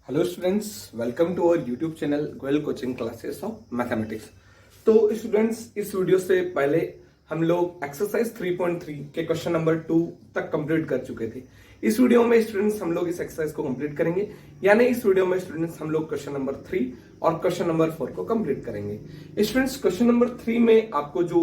Hello students, welcome to our YouTube channel Goyal coaching classes of mathematics. तो students, इस video से पहले हम लोग एक्सरसाइज 3.3 के क्वेश्चन नंबर 2 तक कंप्लीट कर चुके थे। इस वीडियो में स्टूडेंट्स हम लोग इस एक्सरसाइज को कंप्लीट करेंगे, यानी इस वीडियो में स्टूडेंट्स हम लोग क्वेश्चन नंबर 3 और क्वेश्चन नंबर 4 को कंप्लीट करेंगे। स्टूडेंट्स, क्वेश्चन नंबर 3 में आपको जो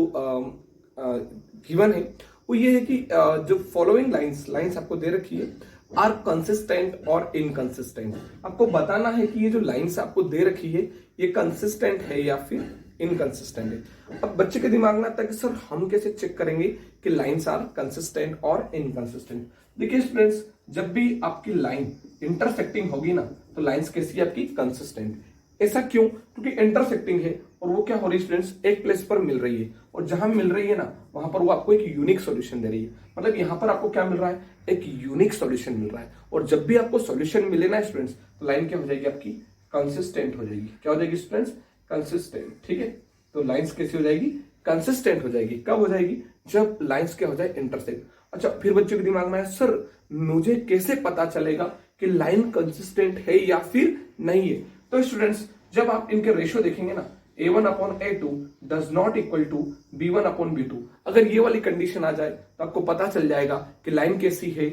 गिवन है वो ये है कि जो फॉलोइंग लाइंस आपको दे रखी है आर कंसिस्टेंट और इनकंसिस्टेंट। आपको बताना है कि ये जो लाइंस आपको दे रखी है ये कंसिस्टेंट है या फिर इनकंसिस्टेंट है। अब बच्चे के दिमाग में आता है कि सर हम कैसे चेक करेंगे कि लाइंस आर कंसिस्टेंट और इनकंसिस्टेंट। देखिए स्टूडेंट्स, जब भी आपकी लाइन इंटरसेक्टिंग होगी ना तो लाइंस कैसी है आपकी कंसिस्टेंट। ऐसा क्यों? क्योंकि इंटरसेक्टिंग है और वो क्या हो रही है स्टूडेंट्स, एक प्लेस पर मिल रही है और जहां मिल रही है ना वहां पर वो आपको एक यूनिक सॉल्यूशन दे रही है। मतलब यहां पर आपको क्या मिल रहा है, एक यूनिक सॉल्यूशन मिल रहा है। और जब भी आपको सॉल्यूशन मिले ना स्टूडेंट्स तो लाइन क्या हो जाएगी आपकी, कंसिस्टेंट हो जाएगी। क्या हो जाएगी स्टूडेंट्स, कंसिस्टेंट। ठीक है, तो लाइंस कैसी हो जाएगी, कंसिस्टेंट हो जाएगी। कब हो जाएगी, जब लाइंस क्या हो जाए, इंटरसेक्ट। अच्छा, फिर बच्चों के दिमाग में है सर मुझे कैसे पता चलेगा कि लाइन कंसिस्टेंट है या फिर नहीं है। तो स्टूडेंट्स, जब आप इनके रेशियो देखेंगे ना, a1 upon a2 does not equal to b1 upon b2, अगर ये वाली कंडीशन आ जाए तो आपको पता चल जाएगा कि लाइन कैसी है,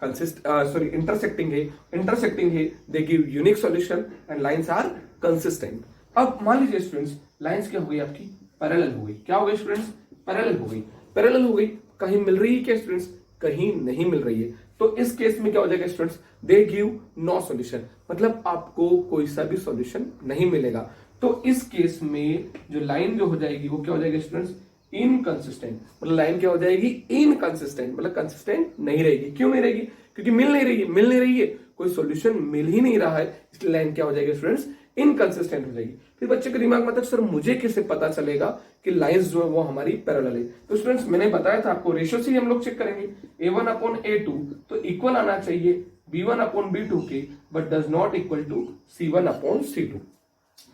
इंटरसेक्टिंग है, they give unique solution and lines are consistent. अब मान लीजिए स्टूडेंट्स, लाइंस क्या हो गई आपकी, पैरेलल हो गई। क्या हो गई स्टूडेंट्स, पैरेलल हो गई। पैरेलल हो गई, कहीं मिल रही है क्या स्टूडेंट्स, कहीं नहीं मिल रही है। तो इस केस में क्या हो जाएगा students, they give no solution, मतलब आपको कोई सा भी सॉल्यूशन नहीं मिलेगा। तो इस केस में जो लाइन जो हो जाएगी वो क्या हो जाएगी स्टूडेंट्स, इनकंसिस्टेंट। मतलब लाइन क्या हो जाएगी, इनकंसिस्टेंट, मतलब कंसिस्टेंट नहीं रहेगी। क्यों नहीं रहेगी, क्योंकि मिल नहीं रही है, कोई सॉल्यूशन मिल ही नहीं रहा है, इसलिए लाइन क्या हो जाएगी स्टूडेंट्स, इनकंसिस्टेंट हो जाएगी। फिर बच्चे के दिमाग में आता है सर मुझे कैसे पता चलेगा कि लाइंस जो है वो हमारी पैरेलल है। तो स्टूडेंट्स, मैंने बताया था आपको रेशियो से ही हम लोग चेक करेंगे। a1 अपॉन a2 तो इक्वल आना चाहिए b1 अपॉन b2 के, but does not equal to c1 upon c2।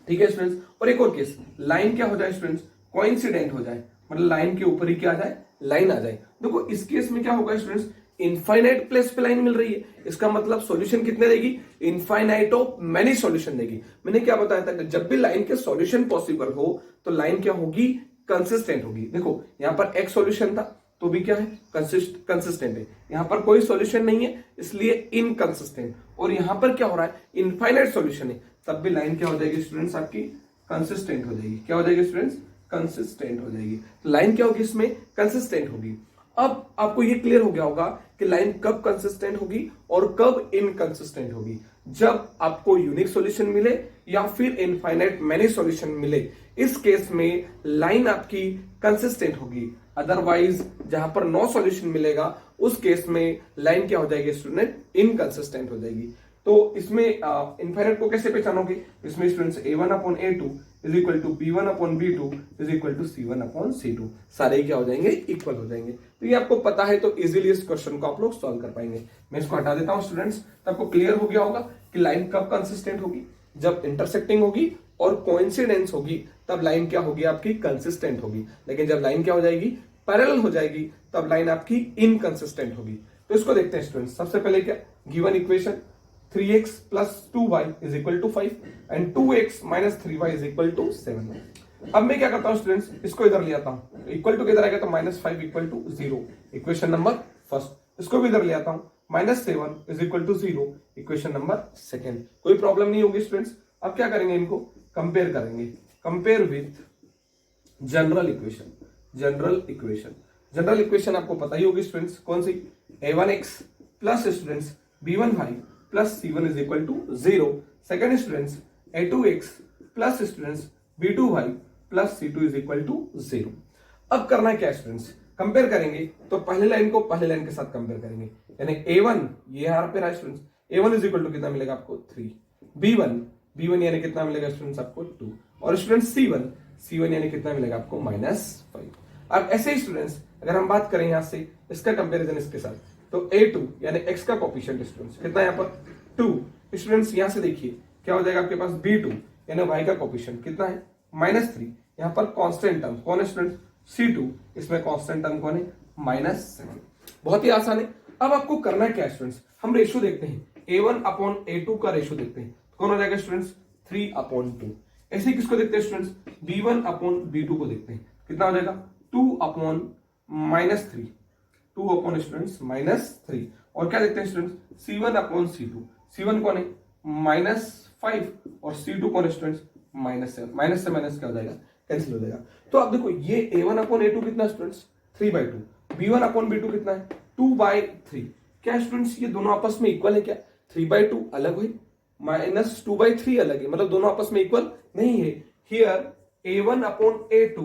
ठीक है स्टूडेंट्स, और एक और केस, लाइन क्या हो जाए स्टूडेंट्स, कोइंसिडेंट हो जाए, मतलब लाइन के ऊपर ही क्या आ जाए, लाइन आ जाए। देखो इस केस में क्या होगा स्टूडेंट्स, इनफाइनाइट प्लेस पे लाइन मिल रही है, इसका मतलब सॉल्यूशन कितने देगी, इनफाइनाइट ऑफ मेनी सॉल्यूशन देगी। मैंने क्या बताया था कि जब भी लाइन के सॉल्यूशन पॉसिबल हो तो लाइन क्या होगी, कंसिस्टेंट होगी। देखो यहां पर एक सॉल्यूशन था तो भी क्या है, कंसिस्टेंट है। यहां पर कोई सॉल्यूशन नहीं है इसलिए इनकंसिस्टेंट, और यहां पर क्या हो रहा है, इनफाइनाइट सॉल्यूशन है, तब भी लाइन क्या हो जाएगी स्टूडेंट्स आपकी, कंसिस्टेंट हो जाएगी। क्या हो जाएगी स्टूडेंट्स, कंसिस्टेंट हो जाएगी। तो लाइन क्या होगी इसमें, कंसिस्टेंट होगी। अब आपको ये क्लियर हो गया होगा कि लाइन कब कंसिस्टेंट होगी और कब इनकंसिस्टेंट होगी, जब आपको यूनिक सॉल्यूशन मिले या फिर इनफाइनाइट मेनी सॉल्यूशन मिले। इस केस में लाइन आपकी कंसिस्टेंट होगी, अदरवाइज जहां पर नो सॉल्यूशन मिलेगा उस केस में लाइन क्या हो जाएगी स्टूडेंट, इनकंसिस्टेंट हो जाएगी। तो इसमें इनफाइनाइट को कैसे पहचानोगे, इसमें students a1 upon a2 is equal to b1 upon b2 is equal to c1 upon c2, सारे क्या हो जाएंगे, इक्वल हो जाएंगे। तो ये आपको पता है तो इजीली इस क्वेश्चन को आप लोग सॉल्व कर पाएंगे। मैं इसको हटा देता हूं स्टूडेंट्स, तो आपको क्लियर हो गया होगा कि लाइन कब कंसिस्टेंट होगी, जब इंटरसेक्टिंग होगी और कोइंसिडेंस होगी तब लाइन क्या होगी आपकी, कंसिस्टेंट होगी। लेकिन जब लाइन क्या हो जाएगी, पैरेलल हो जाएगी, तब लाइन आपकी इनकंसिस्टेंट होगी। तो इसको देखते हैं स्टूडेंट्स। सबसे पहले क्या, given equation 3x plus 2y is equal to 5 and 2x minus 3y is equal to 7। अब मैं क्या करता हूं स्टूडेंट्स, इसको इधर ले आता हूं, इक्वल टू किधर आएगा तो -5 equal to 0, equation number first. इसको भी इधर ले आता हूं, -7 is equal to 0, equation number second. कोई प्रॉब्लम नहीं होगी स्टूडेंट्स। अब क्या करेंगे, इनको कंपेयर करेंगे, compare with general equation. General equation आपको पता ही होगी स्टूडेंट्स, कौन सी, a1x plus students b1y plus c1 is equal to 0। Second students a2x plus students b2y plus c2 is equal to 0। अब करना है क्या स्टूडेंट्स, कंपेयर करेंगे तो पहले लाइन को पहले लाइन के साथ कंपेयर करेंगे, यानी a1 ये यहां पे रहा students, a1 is equal to कितना मिलेगा आपको 3, b1 यानी कितना मिलेगा स्टूडेंट्स आपको 2, और स्टूडेंट्स c1 यानी कितना मिलेगा आपको -5। अब ऐसे ही स्टूडेंट्स अगर हम बात करें यहां से इसका कंपेरिजन इसके साथ, तो a2 यानी x का कोफिशिएंट स्टूडेंट्स कितना है, यहाँ पर 2। स्टूडेंट्स यहां से देखिए क्या हो जाएगा आपके पास, b2 यानी y का कोफिशिएंट कितना है, -3। यहां पर कांस्टेंट टर्म कौन है स्टूडेंट्स, c2, इसमें कांस्टेंट टर्म कौन है, -7। बहुत ही आसान है। अब आपको करना है क्या स्टूडेंट्स, हम रेशियो देखते हैं A1 अपॉन A2 का रेशियो देखते हैं, कौन हो जाएगा स्टूडेंट्स 3/2। ऐसे ही किसको देखते हैं स्टूडेंट्स B1 अपॉन B2 को देखते हैं, कितना हो जाएगा 2 अपॉन -3, 2 अपॉन स्टूडेंट्स -3। और क्या देखते हैं students C1 upon C2, C1 कौन है -5 और C2 कौन है स्टूडेंट्स -7, माइनस से माइनस क्या हो जाएगा कैंसिल हो जाएगा। तो आप देखो ये A1 अपॉन A2 कितना स्टूडेंट्स 3/2, B1 अपॉन B2 कितना है 2/3। क्या स्टूडेंट्स ये दोनों आपस में इक्वल है क्या, 3/2 अलग है -2/3 अलग है, मतलब दोनों आपस में इक्वल नहीं है। Here A1 upon A2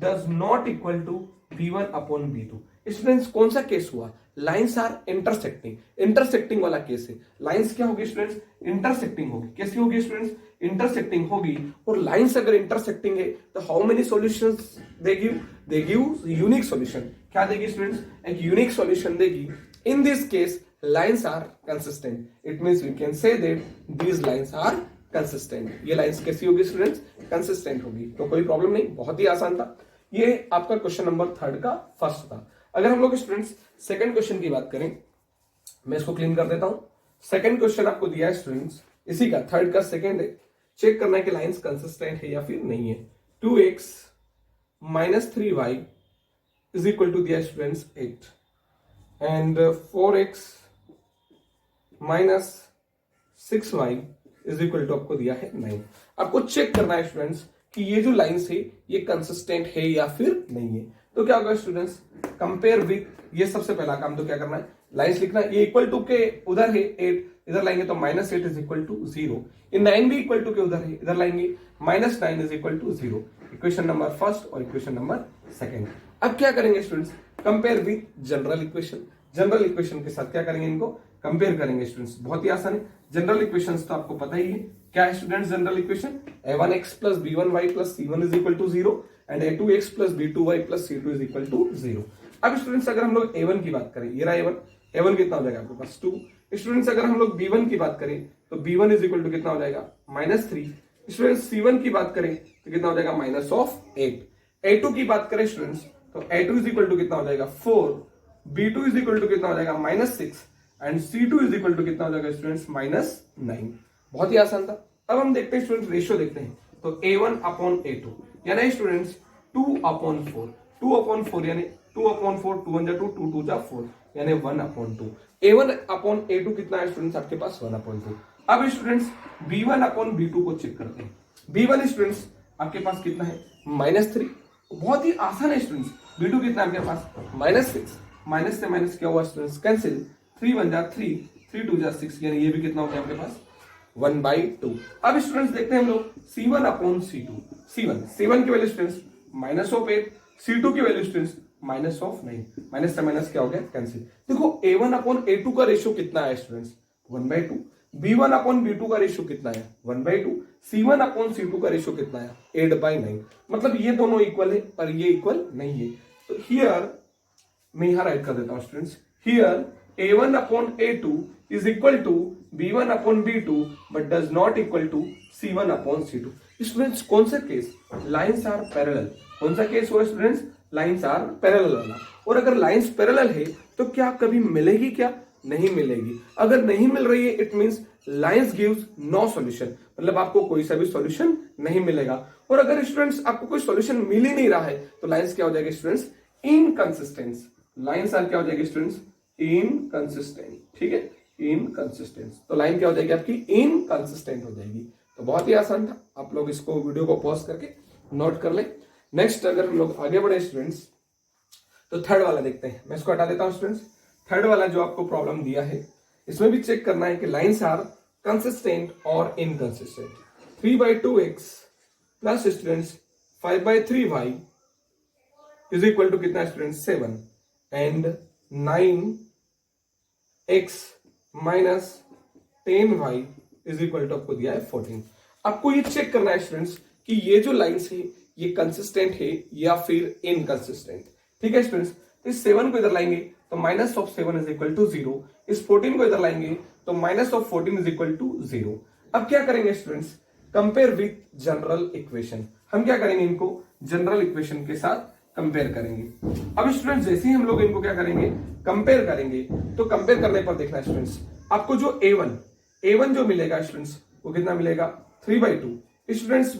does not equal to B1 upon B2। Students कौन सा केस हुआ, लाइंस आर इंटरसेक्टिंग, इंटरसेक्टिंग वाला केस है। लाइंस क्या होगी स्टूडेंट्स इंटरसेक्टिंग होगी, कैसी होगी स्टूडेंट्स इंटरसेक्टिंग होगी। और लाइंस अगर इंटरसेक्टिंग है तो how many solutions they give unique solution. क्या देगी स्टूडेंट्स एक यूनिक सॉल्यूशन देगी। In this case lines are consistent, it means we can say that these lines are consistent. ये लाइंस कैसी होगी स्टूडेंट्स कंसिस्टेंट होगी। तो कोई प्रॉब्लम नहीं, बहुत ही आसान था। ये आपका क्वेश्चन नंबर 3 का फर्स्ट था। अगर हम लोग स्टूडेंट्स सेकंड क्वेश्चन की बात करें, मैं इसको क्लीन कर देता हूं। सेकंड क्वेश्चन आपको दिया है स्टूडेंट्स इसी का, 3 का सेकंड है। चेक करना है कि लाइंस कंसिस्टेंट है या फिर नहीं है। 2x - 3y is equal to दिया students 8 and 4x - 6y is equal to आपको दिया है 9। आपको चेक करना है स्टूडेंट्स कि ये जो लाइंस है ये कंसिस्टेंट है या फिर नहीं है। तो क्या होगा स्टूडेंट्स कंपेयर विथ, ये सबसे पहला काम तो क्या करना है लाइंस लिखना है। ये इक्वल टू के उधर है 8, इधर लाएंगे तो -8 इज इक्वल टू 0। ये 9 भी इक्वल टू के उधर है, इधर लाएंगे -9 is equal to 0। Equation number first और इक्वेशन नंबर सेकंड। अब क्या करेंगे students compare with general equation. General equation के साथ क्या करेंगे इनको कंपेयर करेंगे स्टूडेंट्स, बहुत ही आसान है। जनरल इक्वेशंस तो आपको पता ही है क्या है students general equation a1x + b1y + c1 is equal to 0 and a2x + b2y + c2 is equal to 0। अब स्टूडेंट्स अगर हम लोग a1 की बात करें, ये रहा a1 कितना हो जाएगा आपके पास 2। स्टूडेंट्स अगर हम लोग b1 की बात करें तो b1 इज इक्वल टू कितना हो जाएगा -3। स्टूडेंट्स c1 की बात करें तो कितना हो जाएगा -8। a2 की बात करें स्टूडेंट्स तो a2 इज इक्वल टू कितना हो जाएगा 4, b2 इज इक्वल टू कितना हो जाएगा -6 and C2 is equal to कितना हो जाएगा स्टूडेंट्स -9। बहुत ही आसान था। अब हम देखते हैं स्टूडेंट्स रेशियो देखते हैं। तो A1 अपॉन A2 यानी स्टूडेंट्स 2/4, 2/4 यानी 2/4, 2 1 जा 2, 2 2 जा 4 यानी 1/2। A1 अपॉन A2 कितना है स्टूडेंट्स आपके पास 1/2। अब स्टूडेंट्स B1 अपॉन B2 को चेक करते हैं। B1 स्टूडेंट्स आपके पास कितना है -3, बहुत ही आसान है स्टूडेंट्स। B2 कितना है आपके पास -6, माइनस से माइनस क्या हुआ स्टूडेंट्स कैंसिल, 3 1 जा 3, 3 2 जा 6 यानी ये भी कितना हो गया आपके पास 1/2। अब स्टूडेंट्स देखते हैं हम लोग C1 अपॉन C2। C1 की वैल्यू स्टूडेंट्स -8, C2 की वैल्यू स्टूडेंट्स -9, माइनस से माइनस क्या हो गया कैंसिल। देखो A1 अपॉन A2 का रेशियो कितना है स्टूडेंट्स 1/2, B1 अपॉन B2 का रेशियो कितना है 1/2, C1 अपॉन C2 का रेशियो कितना है 8/9। मतलब ये दोनों इक्वल है पर ये इक्वल नहीं है। तो हियर मैं यहां राइट कर देता हूं students, here A1 upon A2 is equal to B1 upon B2 but does not equal to C1 upon C2। Students कौन सा केस लाइंस आर पैरेलल, कौन सा केस हुआ स्टूडेंट्स लाइंस आर पैरेलल वाला। और अगर लाइंस पैरेलल है तो क्या कभी मिलेगी, क्या नहीं मिलेगी। अगर नहीं मिल रही है it means lines gives no solution, मतलब आपको कोई सा भी सॉल्यूशन नहीं मिलेगा। और अगर स्टूडेंट्स आपको कोई सॉल्यूशन मिल ही नहीं रहा है तो लाइंस क्या हो जाएगी स्टूडेंट्स इनकंसिस्टेंट। लाइंस आर क्या हो जाएगी स्टूडेंट्स इनकंसिस्टेंट, ठीक है इनकंसिस्टेंट। तो लाइन क्या हो जाएगी आपकी इनकंसिस्टेंट हो जाएगी। तो बहुत ही आसान था, आप लोग इसको वीडियो को पॉज करके नोट कर ले। नेक्स्ट अगर हम लोग आगे बढ़े स्टूडेंट्स तो थर्ड वाला देखते हैं। मैं इसको हटा देता हूं स्टूडेंट्स। थर्ड वाला जो आपको प्रॉब्लम दिया है इसमें भी चेक करना है कि लाइंस आर कंसिस्टेंट और inconsistent. 3/2x plus students 5/3y is equal to कितना students 7 and 9x minus 10y is equal to आपको दिया है 14। आपको ये चेक करना है स्टूडेंट्स कि ये जो लाइंस है ये कंसिस्टेंट है या फिर इनकंसिस्टेंट। ठीक है स्टूडेंट्स, तो इस 7 को इधर लाएंगे तो -7 इज इक्वल टू 0। इस 14 को इधर लाएंगे तो -14 इज इक्वल टू 0। अब क्या करेंगे students compare with general equation. हम क्या करेंगे इनको जनरल इक्वेशन के साथ कंपेयर करेंगे। अब स्टूडेंट्स जैसे ही हम लोग इनको क्या करेंगे कंपेयर करेंगे तो कंपेयर करने पर देखना स्टूडेंट्स आपको जो A1 जो मिलेगा स्टूडेंट्स वो कितना मिलेगा 3/2। स्टूडेंट्स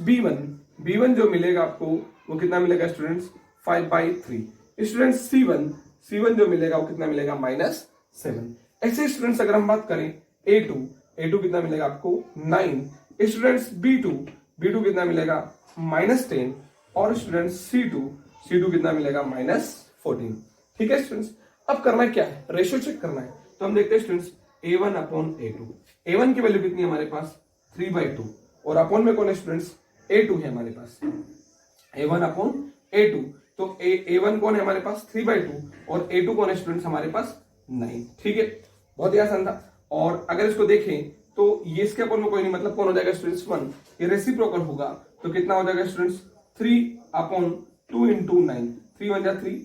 B1 जो मिलेगा आपको वो कितना मिलेगा स्टूडेंट्स 5/3। स्टूडेंट्स C1 जो मिलेगा वो कितना मिलेगा -7। ऐसे स्टूडेंट्स अगर हम बात करें A2 कितना मिलेगा आपको 9। स्टूडेंट्स B2 कितना मिलेगा -10 और स्टूडेंट्स C2 कितना मिलेगा -14। ठीक है स्टूडेंट्स, अब करना क्या है, रेशियो चेक करना है। तो हम देखते हैं स्टूडेंट्स A1/A2। A1 की वैल्यू कितनी है हमारे पास 3/2 और अपॉन में कौन है स्टूडेंट्स A2 है हमारे पास। A1/A2 तो A1 कौन है हमारे पास 3/2 और A2 कौन है स्टूडेंट्स हमारे पास 9। ठीक है, बहुत ही आसान था। और अगर इसको देखें तो ये इसके अपॉन में कोई नहीं, मतलब कौन हो जाएगा स्टूडेंट्स 1। ये रेसिप्रोकल होगा तो कितना हो जाएगा स्टूडेंट्स 3/2 × 9। 3 1 जा 3,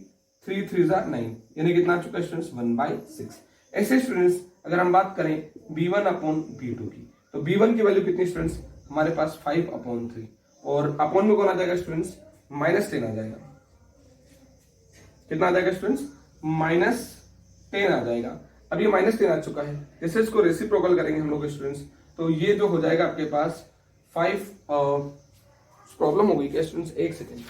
3 3 जा 9, यानी कितना आ चुका है स्टूडेंट्स 1/6। ऐसे स्टूडेंट्स अगर हम बात करें B1/B2 की, तो B1 की वैल्यू कितनी स्टूडेंट्स हमारे पास 5/3 और अपॉन में कौन आ जाएगा स्टूडेंट्स -10 आ जाएगा। कितना आ जाएगा स्टूडेंट्स -10 आ जाएगा। अब ये -10 आ चुका है, जैसे इसको रेसिप्रोकल करेंगे हम लोग स्टूडेंट्स तो ये जो हो जाएगा आपके पास 5। प्रॉब्लम हो गई क्या स्टूडेंट्स, एक सेकेंड।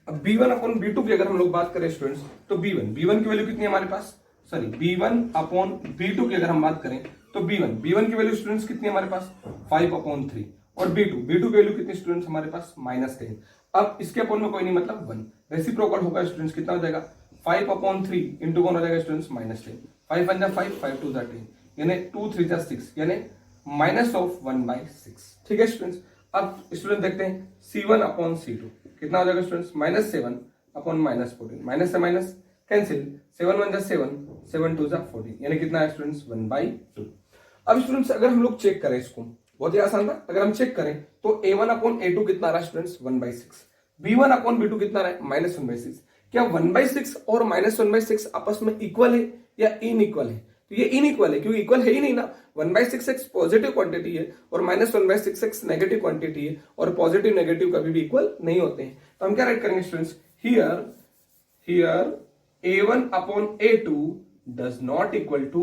अब B1/B2 की अगर हम लोग बात करें स्टूडेंट्स तो B1 की वैल्यू कितनी है हमारे पास, सॉरी B1/B2 की अगर हम बात करें तो B1 की वैल्यू स्टूडेंट्स कितनी है हमारे पास 5/3 और B2 की वैल्यू कितनी स्टूडेंट्स हमारे पास -10। अब इसके अपॉन में कोई नहीं, मतलब 1 रेसिप्रोकल होगा स्टूडेंट्स, कितना हो जाएगा 5/3 इंटू कौन हो जाएगा स्टूडेंट्स -10। 5 1 जा 5, 5 2 जा 10, यानी 2 3 जा 6, यानी -1/6। ठीक है स्टूडेंट्स, अब स्टूडेंट देखते हैं C1/C2 कितना हो जाएगा स्टूडेंट्स -7/-14, माइनस से माइनस कैंसिल, 7 1 जा 7, 7 2 जा 14, यानी कितना है स्टूडेंट्स 1/2। अब स्टूडेंट्स अगर हम लोग चेक करें इसको, बहुत ही आसान था, अगर हम चेक करें तो A1/A2 कितना रहा स्टूडेंट्स 1/6, B1/B2 कितना रहा -1/6। क्या 1/6 और -1/6 आपस में इक्वल है या इनइक्वल है? तो ये इनइक्वल है, क्योंकि इक्वल है ही नहीं ना। 1/6x पॉजिटिव क्वांटिटी है और -1/6x नेगेटिव क्वांटिटी है और पॉजिटिव नेगेटिव कभी भी इक्वल नहीं होते हैं। तो हम क्या राइट करेंगे students, here A1/A2 does not equal to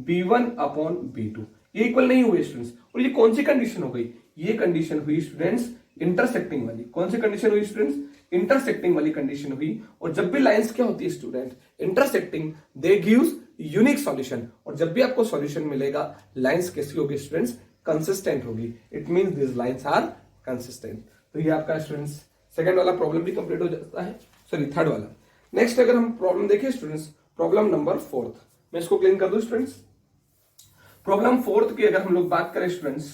B1/B2। ये इक्वल नहीं हुए स्टूडेंट्स। और ये कौन सी कंडीशन हो गई, ये कंडीशन हुई स्टूडेंट्स इंटरसेक्टिंग वाली। कौन सी कंडीशन हुई स्टूडेंट्स, इंटरसेक्टिंग वाली कंडीशन हुई। और जब भी लाइंस क्या होती है student intersecting, they gives unique solution. और जब भी आपको सॉल्यूशन मिलेगा लाइंस कैसी होगी स्टूडेंट्स, कंसिस्टेंट होगी। It means this lines are consistent. तो ये आपका स्टूडेंट्स सेकंड वाला प्रॉब्लम भी कंप्लीट हो जाता है, सॉरी थर्ड वाला। नेक्स्ट अगर हम प्रॉब्लम देखें स्टूडेंट्स, प्रॉब्लम नंबर 4, मैं इसको क्लीन कर दूं स्टूडेंट्स। प्रॉब्लम 4 की अगर हम लोग बात करें स्टूडेंट्स,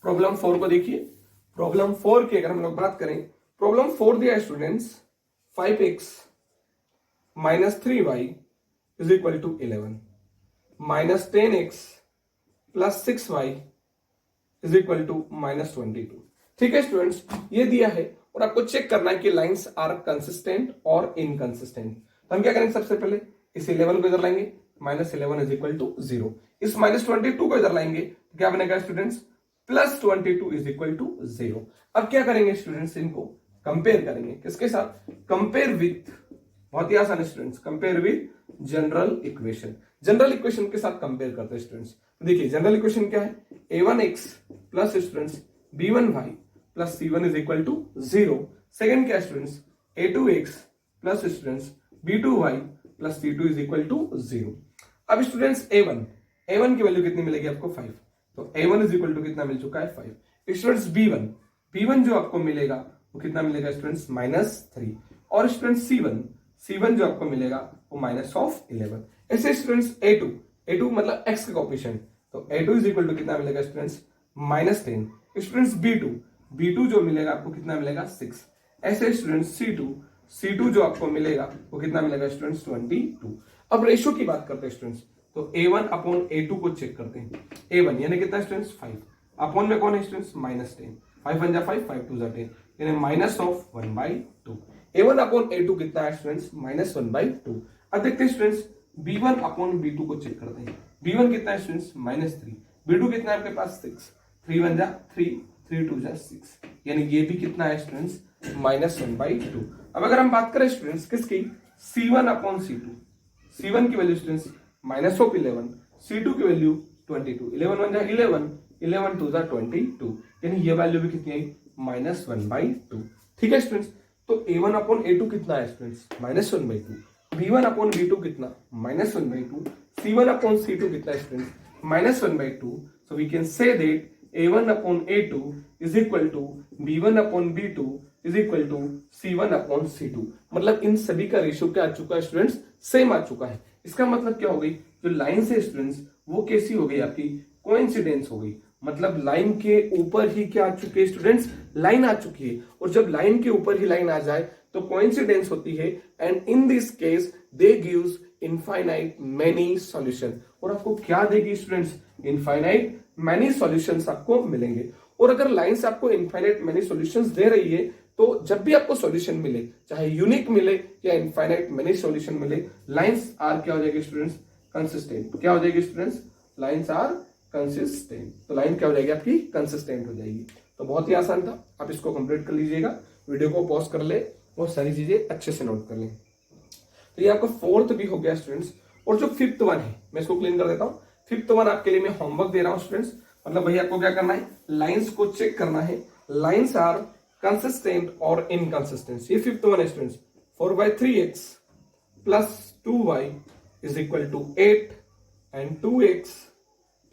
प्रॉब्लम 4 को देखिए। प्रॉब्लम 4 की अगर हम लोग बात करें, प्रॉब्लम 4 दिया है students 5x - 3y = 11, -10x + 6y = -22। ठीक है स्टूडेंट्स, ये दिया है और आपको चेक करना है कि लाइंस आर कंसिस्टेंट और इनकंसिस्टेंट। तो हम क्या करेंगे, सबसे पहले इस 11 को इधर लाएंगे, -11 = 0। इस -22 को इधर लाएंगे तो क्या बनेगा स्टूडेंट्स, +22 = 0। अब क्या करेंगे स्टूडेंट्स, इनको कंपेयर करेंगे किसके साथ, कंपेयर विथ, बहुत ही आसान है students, compare with general equation. General equation के साथ कंपेयर करते हैं स्टूडेंट्स। देखिए जनरल इक्वेशन क्या है, A1x plus students B1y plus C1 = 0। Second क्या students, A2x plus students B2y plus C2 = 0। अब स्टूडेंट्स A1 की वैल्यू कितनी मिलेगी आपको 5, तो A1 = कितना मिल चुका है 5। स्टूडेंट्स B1 जो आपको मिलेगा वो कितना मिलेगा स्टूडेंट्स -3 और स्टूडेंट्स C1 जो आपको मिलेगा वो -11। ऐसे स्टूडेंट्स A2 मतलब x का कोएफिशिएंट, तो A2 = कितना मिलेगा स्टूडेंट्स -10। स्टूडेंट्स B2 जो मिलेगा आपको कितना मिलेगा 6। ऐसे स्टूडेंट्स C2 जो आपको मिलेगा वो कितना मिलेगा स्टूडेंट्स 22। अब रेशियो की बात करते हैं स्टूडेंट्स, तो A1/A2 को चेक करते हैं। A1 यानी कितना स्टूडेंट्स 5, अपॉन में कौन है स्टूडेंट्स -10, 5 1 जा 5, 5 2 जा 10, यानी -1/2। A1/A2 कितना है स्टूडेंट्स -1/2। अब देखते हैं स्टूडेंट्स B1/B2 को चेक करते हैं। B1 कितना है स्टूडेंट्स -3, B2 कितना है आपके पास 6, 3 1 जा 3, 3 2 जा 6, यानी ये भी कितना है स्टूडेंट्स -1/2। अब अगर हम बात करें स्टूडेंट्स किसकी, C1/C2, C1 की वैल्यू स्टूडेंट्स -11, C2 की वैल्यू 22, 11 1 जा 11, 11 2 जा 22, यानी ये वैल्यू भी कितनी आई -1/2। ठीक है स्टूडेंट्स, तो A1/A2 कितना है स्टूडेंट्स -1/2, B1/B2 कितना -1/2, C1/C2 कितना है students -1/2। So we can say that A1/A2 is equal to B1/B2 is equal to C1/C2। मतलब इन सभी का रेशियो क्या आ चुका है स्टूडेंट्स, सेम आ चुका है। इसका मतलब क्या हो गई, जो लाइन से स्टूडेंट्स वो कैसी हो गई आपकी, कोइंसिडेंस हो गई। मतलब लाइन के ऊपर ही क्या आ चुकी है स्टूडेंट्स, लाइन आ चुकी है। और जब लाइन के ऊपर ही लाइन आ जाए तो कोइंसिडेंस होती है, and in this case they gives infinite many solution. और आपको क्या देगी स्टूडेंट्स, इनफाइनाइट मेनी सॉल्यूशंस आपको मिलेंगे। और अगर लाइन से आपको इनफाइनाइट मेनी सॉल्यूशंस दे रही है, तो जब भी आपको सॉल्यूशन मिले, चाहे यूनिक मिले या इनफाइनाइट मेनी सॉल्यूशन मिले, लाइंस आर क्या हो जाएगी स्टूडेंट्स, कंसिस्टेंट। क्या हो जाएगी स्टूडेंट्स, लाइंस आर कंसिस्टेंट। तो लाइन क्या हो जाएगी आपकी, कंसिस्टेंट हो जाएगी। तो बहुत ही आसान था, आप इसको कंप्लीट कर लीजिएगा, वीडियो को पॉज कर ले और सारी चीजें अच्छे से नोट कर लें। तो ये आपका फोर्थ भी हो गया स्टूडेंट्स। और जो फिफ्थ वन है, मैं इसको क्लीन कर देता हूं। फिफ्थ वन आपके लिए मैं होमवर्क दे रहा हूं स्टूडेंट्स। मतलब भैया आपको क्या करना है, लाइंस को चेक करना है, लाइंस आर कंसिस्टेंट और इनकंसिस्टेंट। ये फिफ्थ वन है students. 4/3x plus 2y is equal to 8 and 2x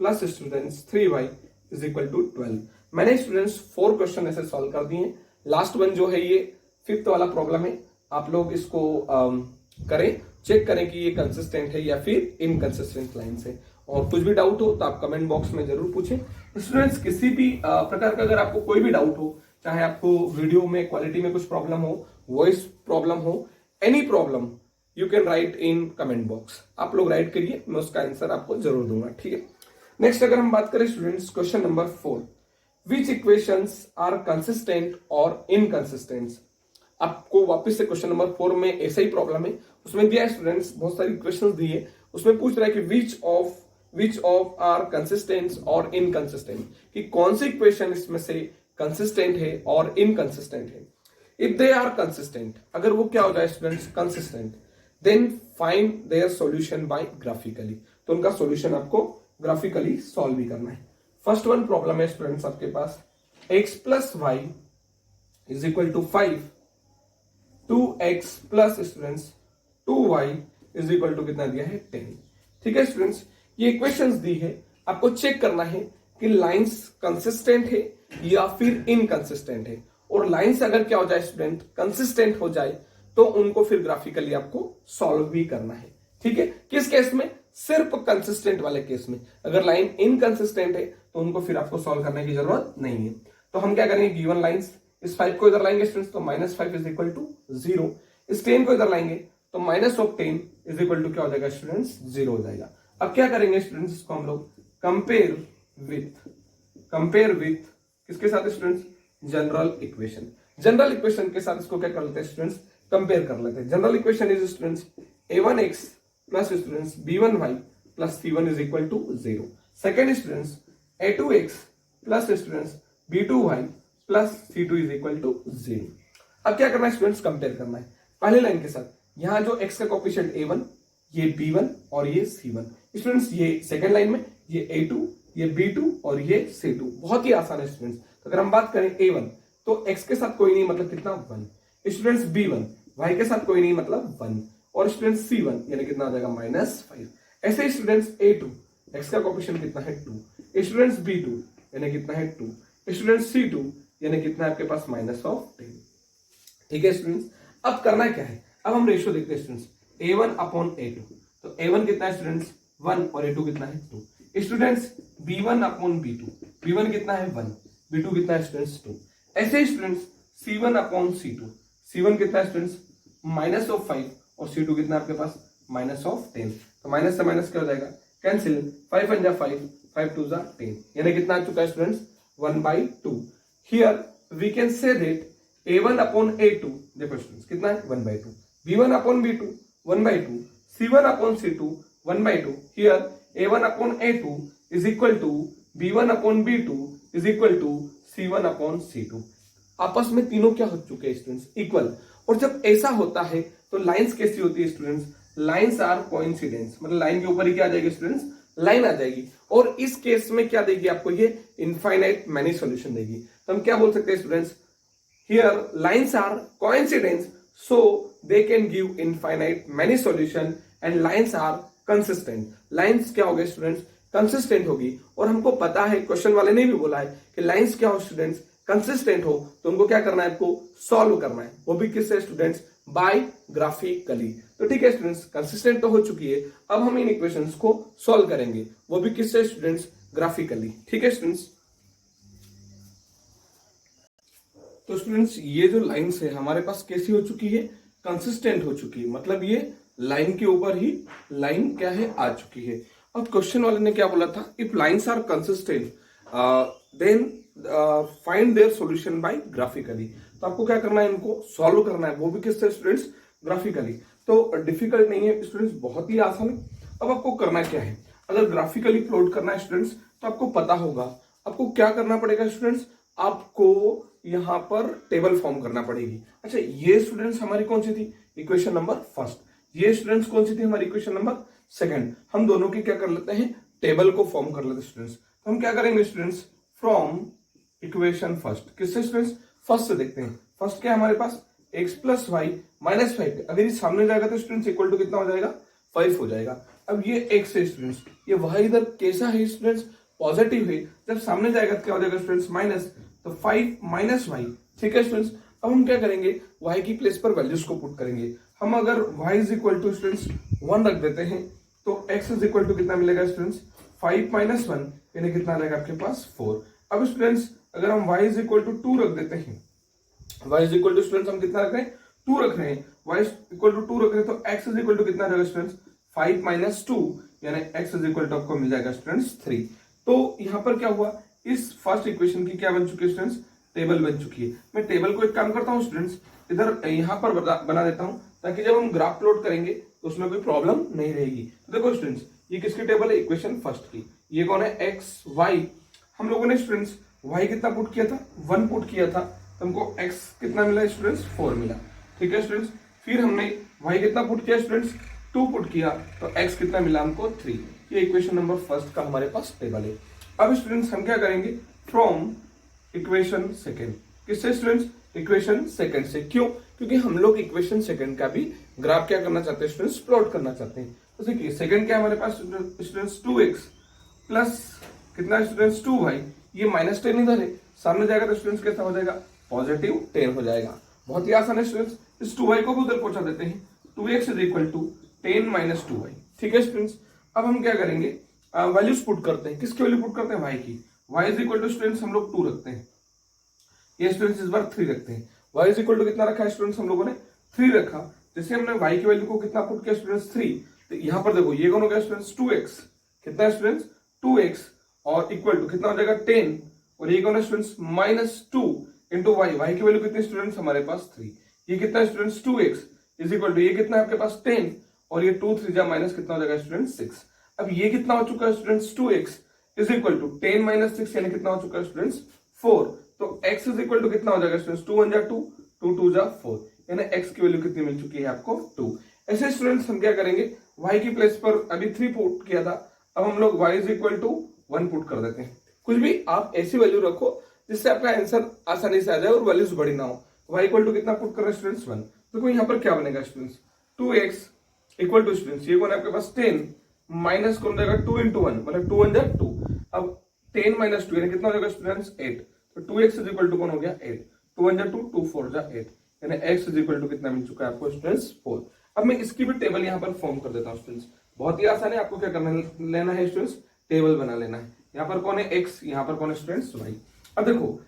plus students 3y is equal to 12। मैंने स्टूडेंट्स 4 क्वेश्चन ऐसे सॉल्व कर दिए। लास्ट वन जो है ये फिफ्थ वाला प्रॉब्लम है, आप लोग इसको करें, चेक करें कि ये कंसिस्टेंट है या फिर इनकंसिस्टेंट लाइन से। और कुछ भी डाउट हो तो आप कमेंट बॉक्स में जरूर पूछें स्टूडेंट्स। किसी भी प्रकार का अगर आपको कोई भी डाउट हो, चाहे आपको वीडियो में क्वालिटी में कुछ प्रॉब्लम हो, वॉइस प्रॉब्लम हो, any problem, you can write in comment box. आप लोग राइट करिए, मैं उसका आंसर आपको जरूर दूंगा। ठीक है, नेक्स्ट अगर हम बात करें students, question number 4, which equations are consistent और इनकंसिस्टेंट। आपको वापस से क्वेश्चन नंबर 4 में ऐसा ही प्रॉब्लम है। उसमें दिया है स्टूडेंट्स, बहुत सारी इक्वेशंस दी है। उसमें पूछ रहा है कि विच ऑफ आर कंसिस्टेंट और इनकंसिस्टेंट, कि कौन सी इक्वेशन इसमें से कंसिस्टेंट है और इनकंसिस्टेंट है। इफ दे आर कंसिस्टेंट, अगर वो क्या हो जाए students, consistent, then find their solution by graphically. तो उनका सॉल्यूशन आपको ग्राफिकली सॉल्व भी करना है। फर्स्ट वन प्रॉब्लम है स्टूडेंट्स आपके पास, x plus y is equal to 5, 2x plus students 2y is equal to कितना दिया है 10। ठीक है स्टूडेंट्स, ये इक्वेशंस दी है, आपको चेक करना है कि लाइंस कंसिस्टेंट है या फिर इनकंसिस्टेंट है। और लाइंस अगर क्या हो जाए स्टूडेंट, कंसिस्टेंट हो जाए, तो उनको फिर ग्राफिकली आपको सॉल्व भी करना है। ठीक है, किस केस में, सिर्फ कंसिस्टेंट वाले केस में। अगर लाइन इनकंसिस्टेंट है तो उनको फिर आपको सॉल्व करने की जरूरत नहीं है। तो हम क्या करेंगे, गिवन लाइंस, इस 5 को इधर लाएंगे स्टूडेंट्स, तो -5 इज इक्वल टू 0। इस 10 को इधर लाएंगे तो -10 इज इक्वल टू क्या हो जाएगा स्टूडेंट्स, 0 हो जाएगा। अब क्या करेंगे स्टूडेंट्स, इसको हम लोग कंपेयर विथ किसके साथ students, general equation. General equation के साथ इसको क्या कर लेते हैं स्टूडेंट्स, कंपेयर कर लेते हैं। General equation is students a1x plus students b1y plus c1 is equal to 0। Second students a2x plus students b2y plus c2 is equal to 0। अब क्या करना है स्टूडेंट्स, कंपेयर करना है पहले लाइन के साथ। यहां जो x का कोएफिशिएंट a1, ये b1 और ये c1। स्टूडेंट्स ये सेकेंड लाइन में ये a2, ये b2 और ये c2। बहुत ही आसान है स्टूडेंट्स। तो अगर हम बात करें a1 तो x के साथ कोई नहीं, मतलब कितना 1। स्टूडेंट्स b1 y के साथ कोई नहीं, मतलब 1। और स्टूडेंट्स c1 यानी कितना आ जाएगा -5। ऐसे ही स्टूडेंट्स a2 x का कोएफिशिएंट कितना है 2। स्टूडेंट्स b2 यानी कितना है 2। स्टूडेंट्स c2 यानी कितना है आपके पास -10। ठीक है स्टूडेंट्स, अब करना क्या है, अब हम रेशियो देखते हैं स्टूडेंट्स, a1/a2। तो a1 कितना है स्टूडेंट्स 1 और a2 कितना है 2। स्टूडेंट्स b1/b2, b1 कितना है 1, b2 कितना है स्टूडेंट्स 2। ऐसे ही स्टूडेंट्स c1/c2, c1 कितना है स्टूडेंट्स -5 और c2 कितना है आपके पास -10। तो माइनस से माइनस क्या हो जाएगा, कैंसिल, 5 1 जा 5, 5 2 जा 10, यानी कितना आ चुका है students 1/2। Here we can say that a1/a2, देखो स्टूडेंट्स कितना है 1/2, b1/b2 1/2, c1/c2 1/2। Here A1/A2 is equal to B1/B2 is equal to C1/C2। आपस में तीनों क्या हो चुके हैं स्टूडेंट्स, इक्वल। और जब ऐसा होता है तो लाइंस कैसी होती है स्टूडेंट्स, लाइंस आर कोइंसिडेंस, मतलब लाइन के ऊपर ही क्या आ जाएगी स्टूडेंट्स, लाइन आ जाएगी। और इस केस में क्या देगी आपको, ये इनफाइनाइट मैनी सॉल्यूशन देगी। तो हम क्या बोल सकते हैं students, here lines are coincidence so they can give infinite many solution and lines are consistent. Lines क्या हो गए स्टूडेंट्स, कंसिस्टेंट होगी। और हमको पता है, क्वेश्चन वाले ने भी बोला है कि लाइंस क्या हो स्टूडेंट्स, कंसिस्टेंट हो। तो उनको क्या करना है, आपको सॉल्व करना है, वो भी किससे स्टूडेंट्स, बाय ग्राफिकली। तो ठीक है स्टूडेंट्स, कंसिस्टेंट तो हो चुकी है, अब हम इन इक्वेशंस को सॉल्व करेंगे, वो भी किससे स्टूडेंट्स, ग्राफिकली। ठीक है स्टूडेंट्स। तो स्टूडेंट्स ये जो लाइंस है हमारे पास कैसी हो चुकी है, कंसिस्टेंट हो चुकी है, मतलब ये लाइन के ऊपर ही लाइन क्या है, आ चुकी है। अब क्वेश्चन वाले ने क्या बोला था, if lines are consistent then find their solution by graphically. तो आपको क्या करना है, इनको सॉल्व करना है, वो भी किससे स्टूडेंट्स, ग्राफिकली। तो डिफिकल्ट नहीं है स्टूडेंट्स, बहुत ही आसान है। अब आपको करना क्या है, अगर ग्राफिकली प्लॉट करना है स्टूडेंट्स तो आपको पता होगा आपको क्या करना पड़ेगा स्टूडेंट्स, आपको यहां पर टेबल फॉर्म करना पड़ेगी। अच्छा, ये स्टूडेंट्स हमारी कौन सी थी, इक्वेशन नंबर फर्स्ट। ये स्टूडेंट्स कौन सी थी, हमारी इक्वेशन नंबर सेकंड। हम दोनों की क्या कर लेते हैं, टेबल को फॉर्म कर लेते हैं स्टूडेंट्स। तो हम क्या करेंगे स्टूडेंट्स, फ्रॉम इक्वेशन फर्स्ट, किससे स्टूडेंट्स, फर्स्ट से देखते हैं। फर्स्ट क्या है हमारे पास, x प्लस वाई माइनस 5। अगर ये सामने जाएगा तो स्टूडेंट्स इक्वल टू कितना हो जाएगा, 5 हो जाएगा। अब ये x है स्टूडेंट्स, ये y इधर कैसा है स्टूडेंट्स, पॉजिटिव है। जब सामने जाएगा तो क्या हो जाएगा स्टूडेंट्स, माइनस, तो 5 माइनस वाई। ठीक है स्टूडेंट्स। अब हम क्या करेंगे, y की प्लेस पर वैल्यूज को पुट करेंगे। हम अगर y is equal to students 1 रख देते हैं तो x इज इक्वल टू कितना मिलेगा स्टूडेंट्स, 5 माइनस 1 यानी कितना आ जाएगा आपके पास 4। अब स्टूडेंट्स अगर हम y इज इक्वल टू 2 रख देते हैं, y is equal to students हम कितना रख रहे हैं, 2 रख रहे हैं, y इक्वल टू 2 रख रहे हैं, तो x इज इक्वल टू कितना रहेगा स्टूडेंट्स, 5 माइनस 2 यानी x इज इक्वल टू आपको मिल जाएगा स्टूडेंट्स 3। तो यहां पर क्या हुआ, इस फर्स्ट इक्वेशन की क्या बन चुकी है स्टूडेंट्स, टेबल बन चुकी है। मैं टेबल को एक काम करता हूं स्टूडेंट्स, इधर यहां पर बना देता हूं ताकि जब हम ग्राफ प्लॉट करेंगे तो उसमें कोई प्रॉब्लम नहीं रहेगी। तो देखो स्टूडेंट्स, ये किसकी टेबल है, इक्वेशन फर्स्ट की। ये कौन है, एक्स वाई। हम लोगों ने स्टूडेंट्स y कितना पुट किया था, 1 पुट किया था, तो हमको x कितना मिला स्टूडेंट्स, 4 मिला। ठीक है स्टूडेंट्स। फिर हमने y कितना पुट किया स्टूडेंट्स, 2 पुट किया, तो x कितना मिला हमको, 3। ये इक्वेशन नंबर फर्स्ट का हमारे पास टेबल है। अब स्टूडेंट्स हम क्या करेंगे, फ्रॉम इक्वेशन सेकेंड, किससे स्टूडेंट्स, इक्वेशन सेकेंड से। क्यों, क्योंकि हम लोग इक्वेशन सेकेंड का भी ग्राफ क्या करना चाहते हैं स्टूडेंट्स, प्लॉट करना चाहते हैं। तो देखिए सेकेंड क्या हमारे पास स्टूडेंट्स, 2x प्लस कितना स्टूडेंट्स, 2y। ये माइनस 10 इधर है, सामने जाएगा तो स्टूडेंट्स कैसा हो जाएगा, पॉजिटिव 10 हो जाएगा। बहुत ही आसान है स्टूडेंट्स, इस 2y को भी उधर पहुंचा देते हैं, 2x is equal to 10 minus 2y। ठीक है स्टूडेंट्स। अब हम क्या करेंगे, वैल्यूज पुट करते हैं, किसकी वैल्यू पुट करते हैं, y की। y is equal to students हम लोग 2 रखते हैं, ये स्टूडेंट्स इस बार 3 रखते हैं। y इज इक्वल टू कितना रखा है स्टूडेंट्स, हम लोगों ने 3 रखा। जैसे हमने y की वैल्यू को कितना पुट किया स्टूडेंट्स, 3, तो यहाँ पर देखो ये कौन हो गया स्टूडेंट्स, 2x, कितना स्टूडेंट्स, 2x और इक्वल टू कितना हो जाएगा 10, और ये कौन है students, minus 2 into y. Y की वैल्यू कितनी स्टूडेंट्स, हमारे पास 3। ये कितना है students, 2x is equal to ये कितना है आपके पास 10, और ये 2 3 जा माइनस कितना हो जाएगा स्टूडेंट्स 6। अब ये कितना हो चुका है students, 2x is equal to 10 minus 6 यानी कितना हो चुका है स्टूडेंट्स 4। तो x इज इक्वल टू कितना हो जाएगा स्टूडेंट्स, 2 1 जा 2, 2 2 जा 4 यानी x की वैल्यू कितनी मिल चुकी है आपको, 2। ऐसे स्टूडेंट्स हम क्या करेंगे, y की प्लेस पर अभी 3 पुट किया था, अब हम लोग y is equal to 1 put कर देते हैं। कुछ भी आप ऐसी वैल्यू रखो जिससे आपका आंसर आसानी से आ जाए और वैल्यूज बड़ी ना हो। y इक्वल टू कितना पुट कर रहे हैं स्टूडेंट्स, 1। देखो यहाँ पर क्या बनेगा students, 2x equal to students ये कौन है आपके पास 10 माइनस कौन जाएगा 2 इंटू 1 मतलब 2 1 जा 2। अब 10 माइनस 2 यानी कितना हो जाएगा स्टूडेंट्स 8। तो 2x इज इक्वल टू कौन हो गया 8, 2 1 जा 2, 2 4 जा 8 यानी x इज इक्वल टू कितना मिल चुका है आपको स्टूडेंट्स 4। अब मैं इसकी भी टेबल यहाँ पर फॉर्म कर देता हूँ स्टूडेंट्स, बहुत ही आसान है। आपको क्या करना लेना है स्टूडेंट्स, टेबल बना लेना है। यहाँ पर कौन है x, यहाँ पर कौन है स्टूडेंट्स y। अब देखो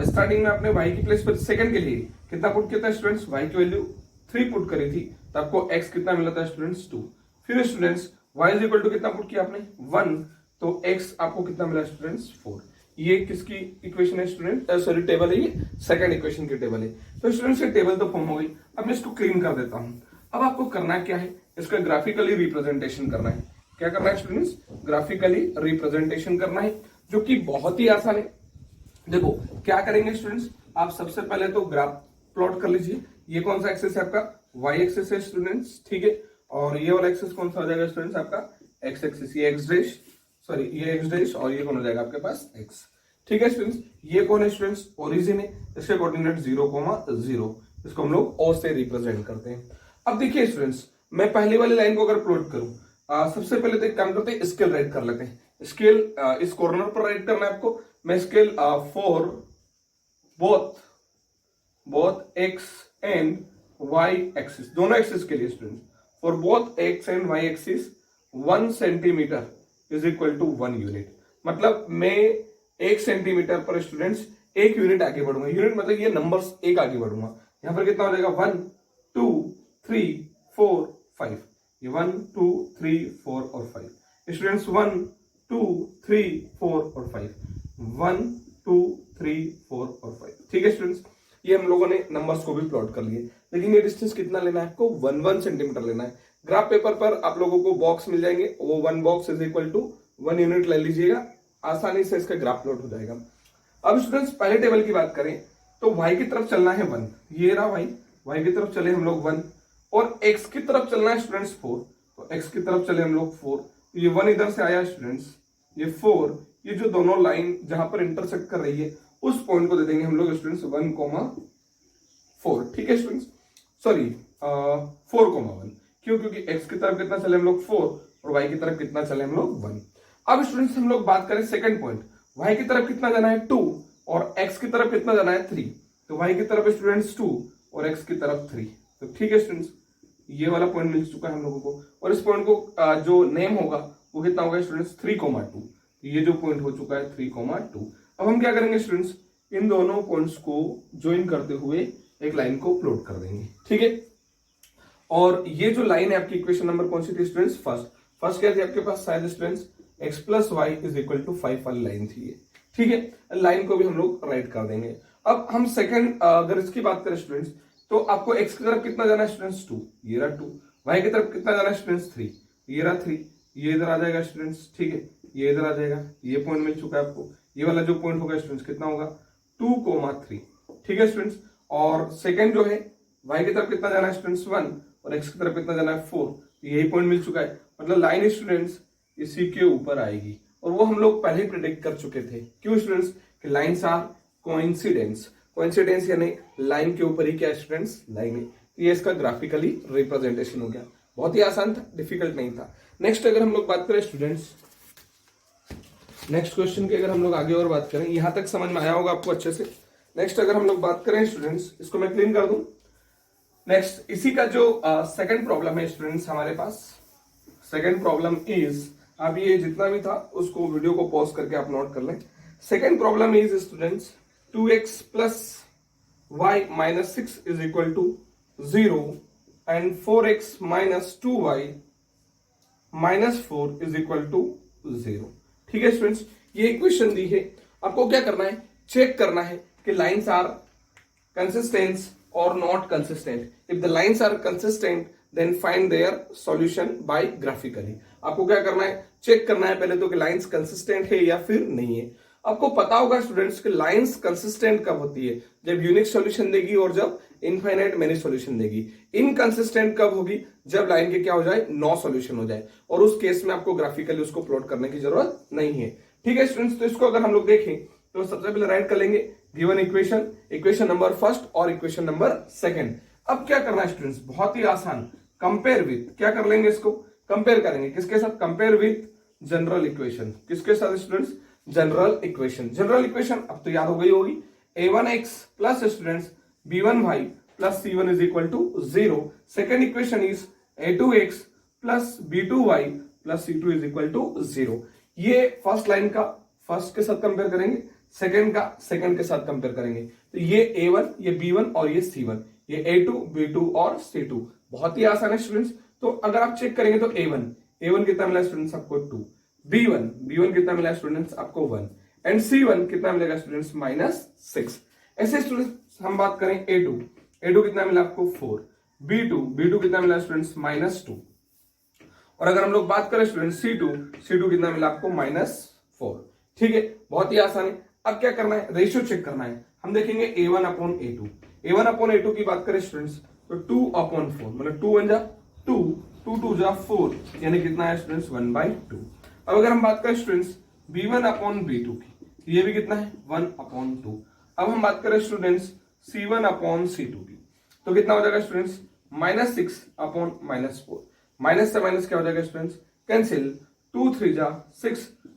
स्टार्टिंग में आपने y की प्लेस पर सेकंड के लिए कितना पुट किया था स्टूडेंट्स, y की वैल्यू 3 पुट करी थी, तो आपको x कितना मिला था स्टूडेंट्स 2। फिर students y is equal to कितना पुट किया आपने 1, तो x आपको कितना मिला स्टूडेंट्स 4। ये किसकी इक्वेशन है स्टूडेंट, सॉरी टेबल है, ये सेकंड इक्वेशन की टेबल है। तो स्टूडेंट्स ये टेबल तो फॉर्म हो गई। अब मैं इसको क्लीन कर देता हूं। अब आपको करना क्या है, इसका ग्राफिकली रिप्रेजेंटेशन करना है। क्या करना है स्टूडेंट्स, ग्राफिकली रिप्रेजेंटेशन करना है, जो कि बहुत ही आसान है। देखो क्या करेंगे स्टूडेंट्स, आप सबसे पहले तो ग्राफ प्लॉट कर लीजिए। ये कौन सा एक्सेस है आपका, वाई एक्सेस है स्टूडेंट्स, ठीक है। और ये वाला एक्सेस कौन सा हो जाएगा स्टूडेंट्स, आपका एक्स एक्सेस, ये एक्स डैश, सॉरी ये एक्स डैश, और ये कौन हो जाएगा आपके पास एक्स, ठीक है स्टूडेंट्स। ये कौन है स्टूडेंट्स, ओरिजिन है, इसके कोऑर्डिनेट 0,0, इसको हम लोग ओ से रिप्रेजेंट करते हैं। अब देखिए स्टूडेंट्स, मैं पहली वाली लाइन को अगर प्लॉट करूं, सबसे पहले तो एक काम करते हैं, स्केल राइट कर लेते हैं। स्केल इस कॉर्नर पर राइट करना है आपको। मैं scale for both x and y axis, दोनों एक्सिस के लिए student, for both x and y axis 1 centimetre is equal to 1 unit. मतलब मैं 1 सेंटीमीटर पर स्टूडेंट्स 1 यूनिट आगे बढ़ूंगा। यूनिट मतलब ये नंबर्स 1 आगे बढ़ूंगा। यहां पर कितना हो जाएगा, 1 2 3 4 5, ये 1 2 3 4 और 5 स्टूडेंट्स, 1 2 3 4 और 5, 1 2 3 4 और 5, ठीक है स्टूडेंट्स। ये हम लोगों ने नंबर्स को भी प्लॉट कर लिए, लेकिन ये डिस्टेंस कितना लेना है आपको, 1 सेंटीमीटर लेना है। ग्राफ पेपर पर आप लोगों को बॉक्स मिल जाएंगे, वो 1 box is equal to 1 unit ले लीजिएगा, आसानी से इसका ग्राफ प्लॉट हो जाएगा। अब स्टूडेंट्स पहले टेबल की बात करें तो y की तरफ चलना है 1, ये रहा y की तरफ चले हम लोग 1, और x की तरफ चलना है स्टूडेंट्स 4, तो x की तरफ चले हम लोग 4, ये 1 इधर से आया स्टूडेंट्स, ये 4, ये जो दोनों लाइन जहां पर इंटरसेक्ट कर रही है उस पॉइंट को दे देंगे हम लोग स्टूडेंट्स 1,4, ठीक है स्टूडेंट्स, सॉरी 4,1, क्यों, क्योंकि x की तरफ कितना चले हम लोग 4 और y की तरफ कितना चले हम लोग 1। अब स्टूडेंट्स हम लोग बात करें सेकंड पॉइंट, y की तरफ कितना जाना है 2 और x की तरफ कितना जाना है 3, तो y की तरफ स्टूडेंट्स 2 और x की तरफ 3, तो ठीक है स्टूडेंट्स, ये वाला पॉइंट मिल चुका है हम लोगों को। और इस पॉइंट को जो नेम होगा वो कितना होगा स्टूडेंट्स, 3,2, ये जो पॉइंट हो चुका है 3,2। अब हम क्या करेंगे स्टूडेंट्स, इन दोनों पॉइंट्स को ज्वाइन करते हुए एक लाइन को प्लॉट कर देंगे, ठीक है। और ये जो लाइन है आपकी, इक्वेशन नंबर कौन सी थी स्टूडेंट्स, फर्स्ट क्या थी आपके पास शायद students, x plus y is equal to 5 वाली लाइन थी ये, ठीक है। लाइन को भी हम लोग राइट कर देंगे। अब हम सेकंड अगर इसकी बात करें स्टूडेंट्स, तो आपको x की तरफ कितना जाना है स्टूडेंट्स 2, ये रहा 2, y की तरफ कितना जाना है स्टूडेंट्स 3, ये रहा 3, ये इधर आ जाएगा स्टूडेंट्स, ठीक है, ये इधर आ जाएगा, ये पॉइंट मिल चुका है आपको। ये वाला जो पॉइंट होगा स्टूडेंट्स कितना होगा 2,3, ठीक है स्टूडेंट्स। और सेकंड जो है y की तरफ कितना जाना है स्टूडेंट्स 1 और x की तरफ कितना जाना है 4, यही पॉइंट मिल चुका है। मतलब लाइन स्टूडेंट्स इसी के ऊपर आएगी, और वो हम लोग पहले ही प्रिडिक्ट कर चुके थे। क्यों स्टूडेंट्स, कि लाइंस आर कोइंसिडेंस यानी लाइन के ऊपर ही क्या स्टूडेंट्स, लाइन है। तो ये इसका ग्राफिकली रिप्रेजेंटेशन हो गया, बहुत ही आसान था, डिफिकल्ट नहीं था। नेक्स्ट अगर हम लोग बात करें स्टूडेंट्स, नेक्स्ट क्वेश्चन की अगर हम लोग आगे और बात करें, यहां तक समझ में आया होगा आपको अच्छे से। नेक्स्ट अगर हम लोग बात करें स्टूडेंट्स, इसको मैं क्लीन कर दूं। नेक्स्ट इसी का जो सेकंड प्रॉब्लम है स्टूडेंट्स हमारे पास, सेकंड प्रॉब्लम इज, अब ये जितना भी था उसको वीडियो को पॉज करके आप नोट कर लें। Second problem is students 2x plus y minus 6 is equal to 0 and 4x minus 2y minus 4 is equal to 0, ठीक है स्टूडेंट्स। ये इक्वेशन दी है, आपको क्या करना है, चेक करना है कि लाइंस आर कंसिस्टेंट और not consistent. If the lines are consistent then find their solution by graphically. आपको क्या करना है, चेक करना है पहले तो कि लाइंस कंसिस्टेंट है या फिर नहीं है। आपको पता होगा स्टूडेंट्स कि लाइंस कंसिस्टेंट कब होती है, जब यूनिक सॉल्यूशन देगी और जब इनफाइनाइट मेनी सॉल्यूशन देगी। इनकंसिस्टेंट कब होगी, जब लाइन के क्या हो जाए, नो सॉल्यूशन हो जाए, और उस केस में आपको ग्राफिकली उसको प्लॉट करने की जरूरत नहीं है, ठीक है स्टूडेंट्स। तो इसको अगर हम लोग देखें तो सबसे पहले राइट कर लेंगे गिवन इक्वेशन नंबर फर्स्ट और इक्वेशन नंबर सेकंड। अब क्या करना है स्टूडेंट्स, बहुत ही आसान, कंपेयर विथ, क्या कर लेंगे, इसको कंपेयर करेंगे किसके साथ, कंपेयर विथ जनरल इक्वेशन। किसके साथ students, general equation. General equation अब तो याद हो गई होगी, a1x plus students b1y plus c1 is equal to 0। Second equation is a2x plus b2y plus c2 is equal to 0। ये फर्स्ट लाइन का फर्स्ट के साथ कंपेयर करेंगे, सेकंड का सेकंड के साथ कंपेयर करेंगे। तो ये a1, ये b1 और ये c1, ये a2, b2 और c2। बहुत ही आसान है स्टूडेंट्स। तो अगर आप चेक करेंगे तो a1 कितना मिला स्टूडेंट्स आपको 2, b1 कितना मिला स्टूडेंट्स आपको 1, एंड c1 कितना मिलेगा स्टूडेंट्स -6। ऐसे स्टूडेंट्स हम बात करें a2 कितना मिला आपको 4, b2 कितना मिला स्टूडेंट्स -2, और अगर हम लोग बात करें स्टूडेंट C2 कितना मिला आपको -4। ठीक है, बहुत ही आसान है। अब क्या करना है, रेशियो चेक करना है। हम देखेंगे A1/A2 की बात करें स्टूडेंट्स तो 2/4, मतलब 2 1 जा 2, 2 2 जा 4, यानी कितना है स्टूडेंट्स 1/2। अब अगर हम बात करें स्टूडेंट्स B1/B2 की, ये भी कितना है 1/2। अब हम बात करें स्टूडेंट्स C1/C2 की, तो कितना हो जाएगा स्टूडेंट्स -6/-4। माइनस से माइनस क्या हो जाएगा स्टूडेंट्स, कैंसिल, 2 3 जा 6,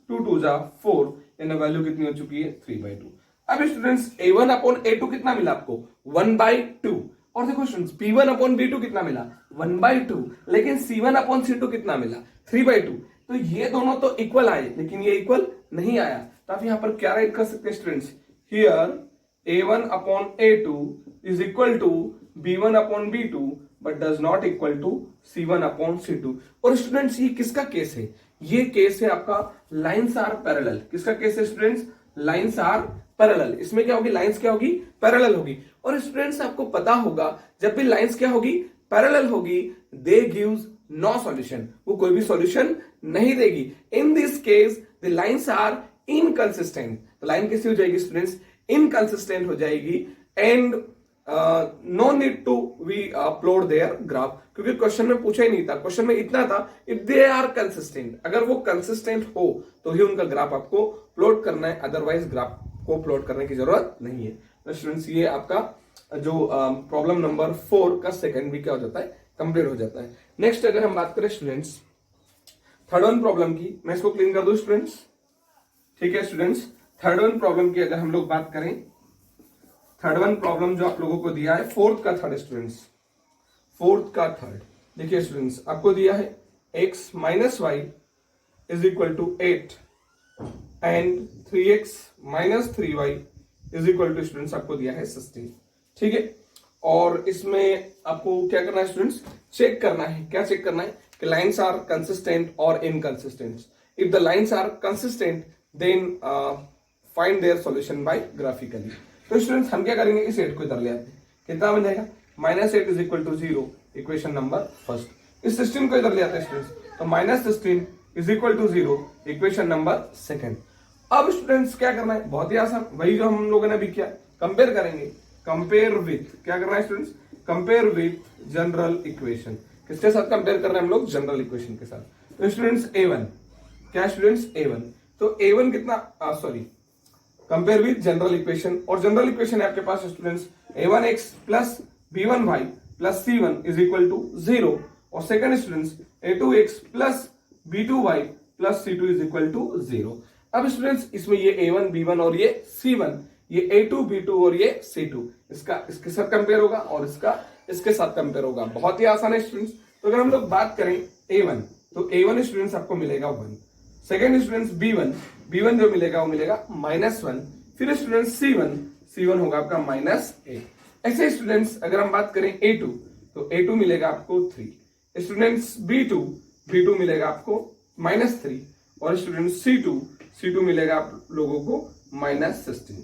2 2 जा 4, यानी वैल्यू कितनी हो चुकी है 3/2। अब स्टूडेंट्स A1/A2 कितना मिला आपको 1/2, और देखो स्टूडेंट्स B1/B2 कितना मिला 1/2, लेकिन C1/C2 कितना मिला 3/2। तो ये दोनों तो इक्वल आए, लेकिन ये इक्वल नहीं आया। तो आप यहां पर क्या राइट कर सकते हैं students, here A1/A2 is equal to B1/B2 but does not equal to C1/C2। और स्टूडेंट्स ये किसका केस है, ये केस है आपका लाइन्स आर पैरेलल। किसका केस है स्टूडेंट्स, लाइन्स आर पैरेलल। इसमें क्या होगी, लाइन्स क्या होगी, पैरेलल होगी। और स्टूडेंट्स आपको पता होगा जब भी लाइन्स क्या होगी, पैरेलल होगी, दे गिव्स नो सॉल्यूशन, वो कोई भी सॉल्यूशन नहीं देगी। In this case the lines are inconsistent. तो लाइन कैसी हो जाएगी स्टूडेंट्स, इनकंसिस्टेंट हो जाएगी। And no need to we upload their graph, क्योंकि क्वेश्चन में पूछा ही नहीं था। क्वेश्चन में इतना था इफ दे आर कंसिस्टेंट, अगर वो कंसिस्टेंट हो तो ही उनका ग्राफ आपको प्लॉट करना है, अदरवाइज ग्राफ को प्लॉट करने की जरूरत नहीं है। तो स्टूडेंट्स ये आपका जो प्रॉब्लम नंबर 4 का सेकंड भी क्या हो जाता है, कंप्लीट हो जाता है। नेक्स्ट अगर हम बात करें स्टूडेंट्स थर्ड वन प्रॉब्लम की, मैं इसको क्लीन कर दूं स्टूडेंट्स। ठीक है स्टूडेंट्स, थर्ड वन प्रॉब्लम की अगर हम लोग बात करें, थर्ड वन प्रॉब्लम जो आप लोगों को दिया है फोर्थ का थर्ड स्टूडेंट्स, फोर्थ का थर्ड देखिए स्टूडेंट्स, आपको दिया है x - y is equal to 8 and 3x - 3y is equal to students आपको दिया है 16। ठीक है, और इसमें आपको क्या करना है स्टूडेंट्स, चेक करना है। क्या चेक करना है कि लाइन्स आर कंसिस्टेंट और inconsistent. If the lines are consistent then find their solution by graphically. तो स्टूडेंट्स हम क्या करेंगे, इस 8 को इधर ले आते हैं, कितना बन जाएगा -8 is equal to 0, equation number first. इस 16 को इधर ले आते हैं स्टूडेंट्स, तो -16 is equal to 0, equation number second. अब स्टूडेंट्स क्या करना है, बहुत ही आसान, वही जो हम लोगों ने भी किया, कंपेयर करेंगे। कंपेयर विथ, क्या करना है students, compare with general equation. किसके साथ कंपेयर कर रहे हैं हम लोग, जनरल इक्वेशन के साथ। तो स्टूडेंट्स A1, क्या स्टूडेंट्स A1, तो A1 कितना, sorry compare with general equation, और जनरल इक्वेशन है आपके पास students A1x plus B1y plus C1 is equal to 0, और second students A2x plus B2y plus C2 is equal to 0। अब students इसमें ये A1 B1 और ये C1, ये A2 B2 और ये C2, इसका इसके साथ कंपेयर होगा और इसका इसके साथ कंपेयर होगा। बहुत ही आसान है स्टूडेंट्स। तो अगर हम लोग बात करें A1, तो A1 स्टूडेंट्स आपको मिलेगा 1, सेकंड स्टूडेंट्स B1 जो मिलेगा वो मिलेगा -1, फिर स्टूडेंट्स C1 होगा आपका -8। ऐसे स्टूडेंट्स अगर हम बात करें A2, तो A2 मिलेगा आपको 3, स्टूडेंट्स B2 मिलेगा आपको -3, और स्टूडेंट्स C2 मिलेगा आप लोगों को -16।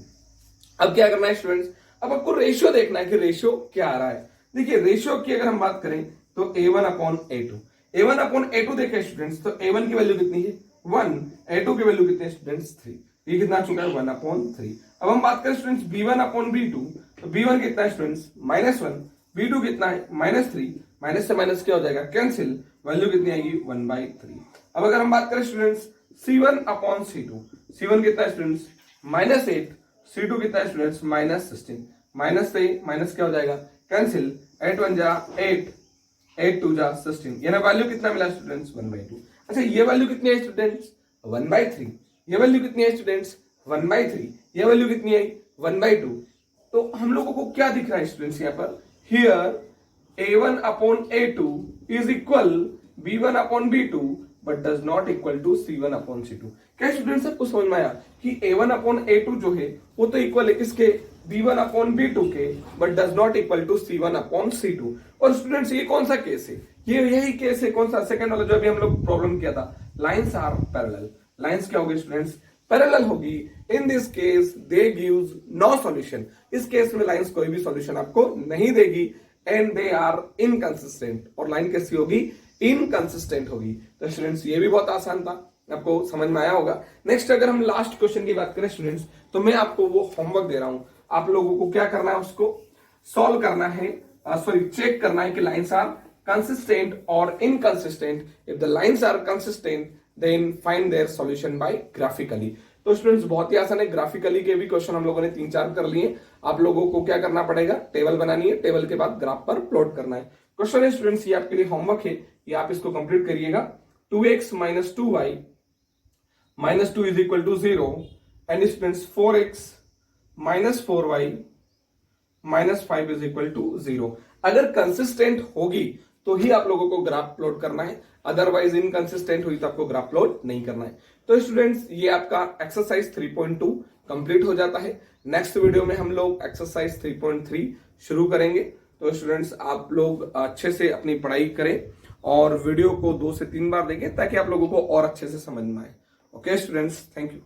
अब क्या करना है स्टूडेंट्स, अब आपको रेशियो देखना है कि रेशियो क्या आ रहा है। देखिए रेशियो की अगर हम बात करें तो A1/A2 देखें स्टूडेंट्स, तो A1 की वैल्यू कितनी है 1, A2 की वैल्यू कितनी है स्टूडेंट्स 3, ये कितना चुका है 1/3। अब हम बात करें स्टूडेंट्स B1/B2, तो B1 कितना है स्टूडेंट्स -1, B2 कितना है -3, माइनस से माइनस क्या हो जाएगा कैंसिल, वैल्यू कितनी आएगी 1/3। अब अगर हम बात करें स्टूडेंट्स C1/C2, C1 कितना है स्टूडेंट्स -8, C2 कितना है स्टूडेंट्स -16, माइनस से माइनस क्या हो जाएगा कैंसिल, 8 1 जा 8, 8 2 जा 16, यानी वैल्यू कितना मिला स्टूडेंट्स 1/2। अच्छा ये वैल्यू कितनी है स्टूडेंट्स 1/3, ये वैल्यू कितनी है स्टूडेंट्स 1/3, ये वैल्यू कितनी है 1/2। तो हम लोगों को क्या दिख रहा है स्टूडेंट्स यहाँ पर, here A1/A2 is equal B1/B2 but does not equal to C1/C2। क्या स्टूडेंट्स आपको समझ में आया कि A1/A2 जो है वो तो इक्वल है किसके, B1/B2 के, but does not equal to C1/C2। और स्टूडेंट्स ये कौन सा केस है, ये यही केस है, कौन सा, सेकंड वाला जो अभी हम लोग प्रॉब्लम किया था, लाइंस आर पैरेलल। लाइंस क्या होगी स्टूडेंट्स, पैरेलल होगी। In this case they gives no solution, इस केस में लाइंस कोई भी सॉल्यूशन आपको नहीं देगी। एंड दे आर इनकंसिस्टेंट, और लाइन कैसी होगी, इनकंसिस्टेंट होगी। तो स्टूडेंट्स ये भी बहुत आसान था, आपको समझ में आया होगा। नेक्स्ट अगर हम लास्ट क्वेश्चन की बात करें स्टूडेंट्स, तो मैं आपको वो होमवर्क दे रहा हूं, आप लोगों को क्या करना है, उसको सॉल्व करना है, चेक करना है कि lines are consistent or inconsistent. If the lines are consistent, then find their solution by graphically. तो स्टूडेंट्स बहुत ही आसान है, ग्राफिकली के भी क्वेश्चन हम लोगों ने 3-4 कर लिए। आप लोगों को क्या करना पड़ेगा, टेबल बनानी है, टेबल के बाद ग्राफ पर प्लॉट करना है। क्वेश्चन है स्टूडेंट्स, ये आपके लिए होमवर्क है, ये आप इसको कंप्लीट करिएगा। 2x minus 2y minus 2 is equal to 0 and students 4x minus 4y minus 5 is equal to 0। अगर कंसिस्टेंट होगी तो ही आप लोगों को ग्राफ प्लॉट करना है, अदरवाइज इनकंसिस्टेंट हुई तो आपको ग्राफ प्लॉट नहीं करना है। तो स्टूडेंट्स ये आपका एक्सरसाइज 3.2 कंप्लीट हो जाता है। नेक्स्ट वीडियो में हम लोग एक्सरसाइज 3.3 शुरू करेंगे। तो स्टूडेंट्स आप लोग अच्छे से अपनी पढ़ाई करें और वीडियो को 2 से 3 बार देखें ताकि आप लोगों को और अच्छे से समझ में आए। Okay students, thank you.